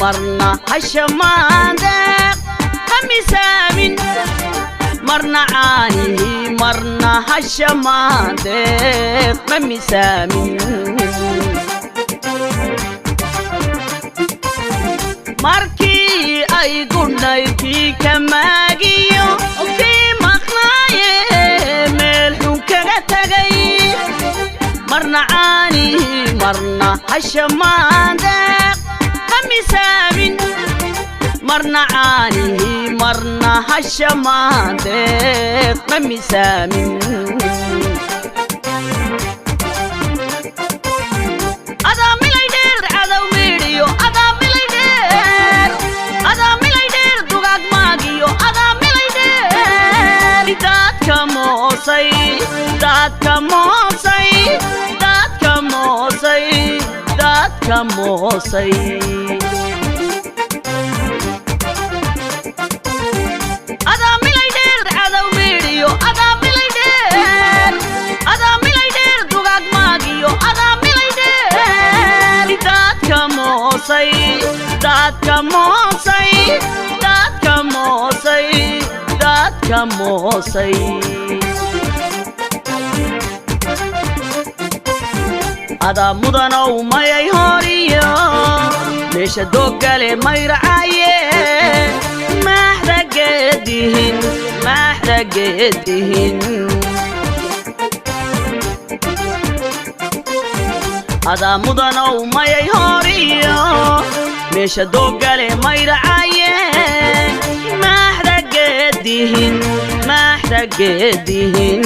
مرنا هالشماندق مسامن مرنا عاني مرنا هالشماندق مسامن markii ay gudnaydkii kamaagiyo kii maqnaaye meel xun kaga tagay marna caani marna hashamaandeeq misaamin marna caani marna hashamaandeeq misaamin dadka moosay ada milay dheer cadow meedhiyo ada milay dheer dugaag maagiyo ada milay dheer dadka moosay ada mudanow mayay horiyo meesha doogale mayracaaye maxda geedihin ada mudanow mayay horiyo meesha doogale mayracaaye maxda geedihin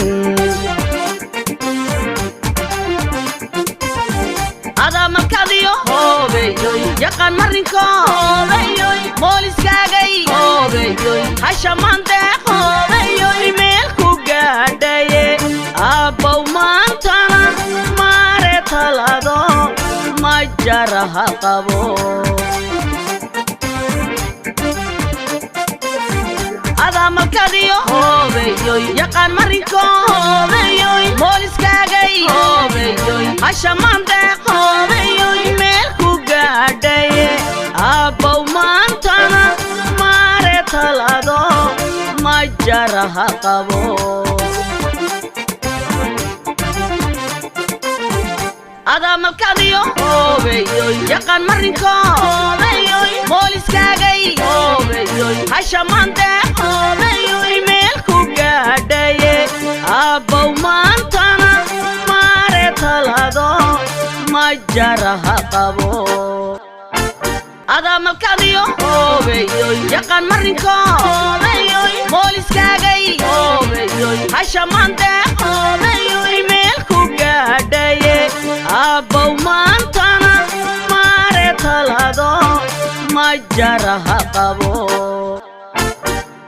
ada markadiyo hoobeeyoy yaqaan marinko hoobeeyoy mooliskaagay hoobeeyoy hashamaandeeq hoobeeyoy meel ku gaadhaye abbow maantana maare talado ma jaraha qabo ada markadiyo hoobeeyoy yaqaan marinko hoobeeyoy mooliskaagay hoobeeyoy hashamaandeeq abbow maantana maare talado ma jaraha qabo ada malkadiyo hoobeeyoy yaqaan marinko hoobeeyoy mooliskaagay hoobeeyoy hashamaandeeq hoobeeyoy meel ku gaadhaye abbow maantana maare talado ma jaraha qabo ada malkadiyo hoobeeyoy yaqaan marinko hoobeeyoy mooliskaagay hoobeeyoy hashamaandeeq hoobeeyoy meel ku gaadhaye abbow maantana maare talado ma jaraha qabo